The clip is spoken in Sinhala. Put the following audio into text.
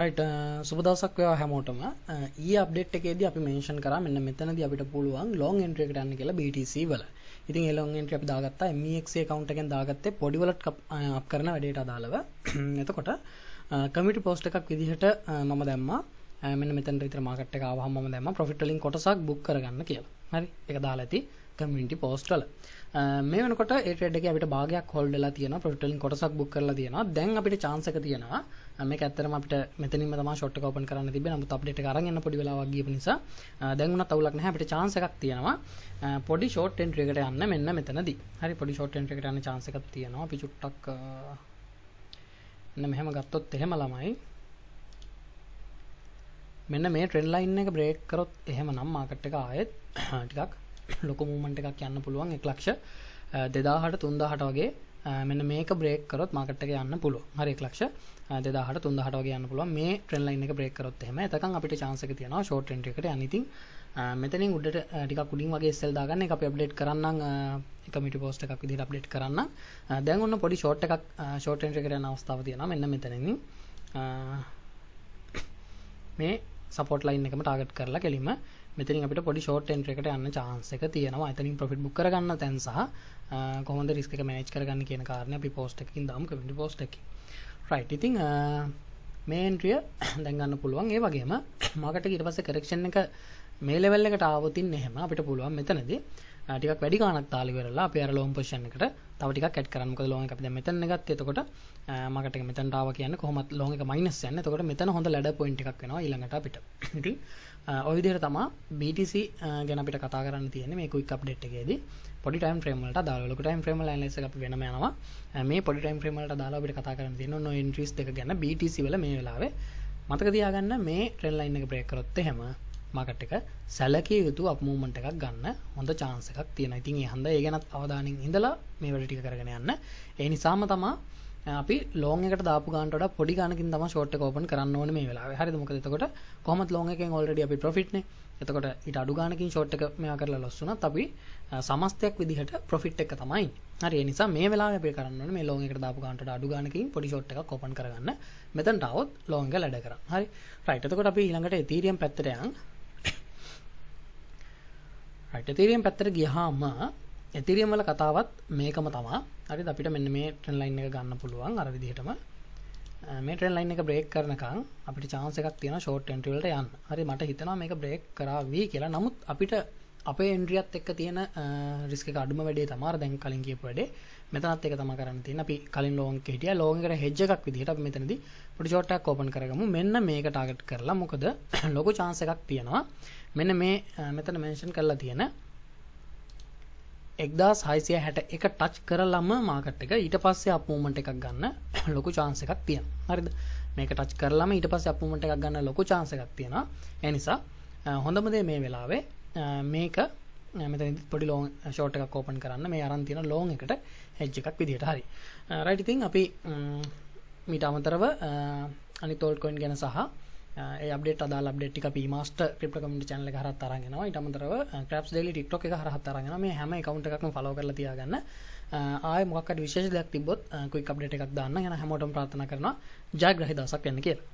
රයිට් සුබ දවසක් වේවා හැමෝටම. ඊයේ අප්ඩේට් එකේදී අපි මෙන්ෂන් කරා මෙන්න මෙතනදී අපිට පුළුවන් ලොං එන්ට්‍රි එකට යන්න කියලා BTC වල. ඉතින් ඒ ලොං එන්ට්‍රි අපි දාගත්තා MEXC account එකෙන් දාගත්තේ පොඩි වලට අප් කරන වැඩේට අදාළව. එතකොට කමියුනිටි පෝස්ට් එකක් විදිහට මම දැම්මා. මෙන්න මෙතනට විතර මාකට් එක ආවහම මම දැම්මා ප්‍රොෆිට් වලින් කොටසක් බුක් කරගන්න කියලා. හරි. ඒක දාලා ඇති කමියුනිටි පෝස්ට් වල. මේ වෙනකොට ඒ ට්‍රේඩ් එකේ අපිට භාගයක් හෝල්ඩ් වෙලා තියෙනවා ප්‍රොෆිට් වලින් කොටසක් බුක් කරලා තියෙනවා. දැන් අපිට chance එක තියෙනවා. මේක ඇත්තටම අපිට මෙතනින්ම තමයි ෂොට් එක ඕපන් කරන්න තිබ්බේ. නමුත් අප්ඩේට් එක අරන් යන්න පොඩි වෙලාවක් ගියපු නිසා දැන් උනත් අවුලක් නැහැ. අපිට chance එකක් තියෙනවා. පොඩි ෂෝට් එන්ට්‍රි එකට යන්න මෙන්න මෙතනදී. හරි පොඩි ෂෝට් එන්ට්‍රි එකට යන්න chance එකක් තියෙනවා. අපි චුට්ටක් මෙන්න මෙහෙම ගත්තොත් එහෙම ළමයි. මෙන්න මේ ට්‍රෙන්ඩ් ලයින් එක බ්‍රේක් කරොත් එහෙමනම් මාකට් එක ආයෙත් ටිකක් ලොකු මූව්මන්ට් එකක් යන්න පුළුවන් 1,20,000 3000 වගේ මෙන්න මේක බ්‍රේක් කරොත් මාකට් එක යන්න පුළුවන්. හරි 1,20,000 3000 වගේ යන්න පුළුවන්. මේ ට්‍රෙන්ඩ් ලයින් එක බ්‍රේක් කරොත් එහෙම එතකන් අපිට chance එක තියෙනවා ෂෝට් එන්ට්‍රි එකට යන්න. ඉතින් මෙතනින් උඩට ටිකක් උඩින් වගේ SL දාගන්න එක අපි අප්ඩේට් කරන්නම් කමියුනිටි පෝස්ට් එකක් විදිහට අප්ඩේට් කරන්න. දැන් ඔන්න පොඩි ෂෝට් එකක් ෂෝට් එන්ට්‍රි එකට යන අවස්ථාවක් තියෙනවා. මෙන්න මෙතනින් මේ සපෝට් ලයින් එකම ටාගට් කරලා කෙලින්ම මෙතනින් අපිට පොඩි ෂෝට් එන්ට්‍රි එකට යන්න chance එක තියෙනවා. එතනින් ප්‍රොෆිට් බුක් කරගන්න තැන් සහ කොහොමද රිස්ක් එක මැනේජ් කරගන්න කියන කාරණේ අපි පෝස්ට් එකකින් දාමු කමියුනිටි පෝස්ට් එකකින්. රයිට්. ඉතින් මේ එන්ට්‍රිය දැන් ගන්න පුළුවන්. ඒ වගේම මාකට් එක ඊට පස්සේ කරෙක්ෂන් එක මේ ලෙවල් එකට ආවොත් ඉන්න එහෙම අපිට පුළුවන් මෙතනදී ටිකක් වැඩි ගාණක් තාලි වෙරලා අපි අර ලොන් පොසිෂන් එකට තව ටිකක් ඇඩ් කරන්න. මොකද ලොන් එක අපි දැන් මෙතන ගත්තේ. එතකොට මාකට් එක මෙතනට ආවා කියන්නේ කොහොමත් ලොන් එක මයිනස් යන්නේ. එතකොට මෙතන හොඳ ලැඩර් පොයින්ට් එකක් වෙනවා ඊළඟට අපිට. ඉතින් ඔය විදිහට තමයි BTC ගැන අපිට කතා කරන්න තියෙන්නේ මේ ක්වික් අප්ඩේට් එකේදී. පොඩි ටයිම් ෆ්‍රේම් වලට අදාළව ලොකු ටයිම් ෆ්‍රේම් වල ඇනලිසිස් එක අපි වෙනම යනවා. මේ පොඩි ටයිම් ෆ්‍රේම් වලට අදාළව අපිට කතා කරන්න තියෙන ඔය එන්ට්‍රීස් දෙක ගැන BTC වල මේ වෙලාවේ මතක තියාගන්න මේ ට්‍රෙන්ඩ් ලයින් එක බ්‍රේක් කරොත් එහෙම මාකට් එක සැලකිය යුතු අප් මූව්මන්ට් එකක් ගන්න හොඳ chance එකක් තියෙනවා. ඉතින් ඒ හන්ද ඒ ගැනත් අවධානයෙන් ඉඳලා මේ වැඩ ටික කරගෙන යන්න. ඒ නිසාම තමයි අපි ලොන් එකට දාපු ගානට වඩා පොඩි ගානකින් තමයි ෂෝට් එක ඕපන් කරන්න ඕනේ මේ වෙලාවේ. හරිද? මොකද එතකොට කොහොමද ලොන් එකෙන් ඔල්රෙඩි අපි ප්‍රොෆිට් නේ. එතකොට ඊට අඩු ගානකින් ෂෝට් එක මෙයා කරලා ලොස් වුණත් අපි සමස්තයක් විදිහට ප්‍රොෆිට් එක තමයි. හරි. ඒ නිසා මේ වෙලාවේ අපි කරන්න ඕනේ මේ ලොන් එකට දාපු ගානට වඩා අඩු ගානකින් පොඩි ෂෝට් එකක් ඕපන් කරගන්න. මෙතනට આવොත් ලොන් එක ලැඩ කරන්න. හරි. රයිට්. එතකොට අපි ඊළඟට Ethereum පැත්තට යන්. රයිට්. Ethereum පැත්තට ගියාම Ethereum වල කතාවත් මේකම තමයි. හරිද? අපිට මෙන්න මේ ට්‍රෙන්ඩ් ලයින් එක ගන්න පුළුවන් අර විදිහටම. මේ ට්‍රෙන්ඩ් ලයින් එක බ්‍රේක් කරනකම් අපිට chance එකක් තියෙනවා ෂෝට් එන්ට්‍රි වලට යන්න. හරි මට හිතෙනවා මේක බ්‍රේක් කරાવી කියලා. නමුත් අපිට අපේ එන්ට්‍රියත් එක්ක තියෙන රිස්ක් එක අඩුම වැඩේ තමයි අර දැන් කලින් කියපු වැඩේ. මෙතනත් ඒක තමයි කරන්න තියෙන්නේ. අපි කලින් ලොන් එකේ හිටියා. ලොන් එකට හෙජ් එකක් විදිහට අපි මෙතනදී පොඩි ෂෝට් එකක් ඕපන් කරගමු. මෙන්න මේක ටාගට් කරලා. මොකද ලොකු chance එකක් තියෙනවා. මෙන්න මේ මෙතන මෙන්ෂන් කරලා තියෙන 1661 ටච් කරලම මාකට් එක ඊට පස්සේ අප් මූව්මන්ට් එකක් ගන්න ලොකු chance එකක් තියෙනවා. හරිද? මේක ටච් කරලම ඊට පස්සේ අප් මූව්මන්ට් එකක් ගන්න ලොකු chance එකක් තියෙනවා. ඒ නිසා හොඳම දේ මේ වෙලාවේ මේක මෙතනදි පොඩි ලොන් ෂෝට් එකක් ඕපන් කරන්න මේ අරන් තියෙන ලොන් එකට හෙජ් එකක් විදිහට. හරි. රයිට්. ඉතින් අපි මීට අමතරව අනිත් ඕල්ට් කොයින් ගැන සහ ඒ අප්ඩේට් අදාළ අප්ඩේට් ටික අපි මාස්ටර් ක්‍රිප්ටෝ කමියුනිටි channel එක හරහා අරන් යනවා. ඊට අමතරව Craps Daily TikTok එක හරහා අරන් යනවා. මේ හැම account එකක්ම follow කරලා තියාගන්න. ආයේ මොකක් හරි විශේෂ දෙයක් තිබ්බොත් quick update එකක් දාන්න. යන හැමෝටම ප්‍රාර්ථනා කරනවා ජයග්‍රහී දවසක් වෙන්න කියලා.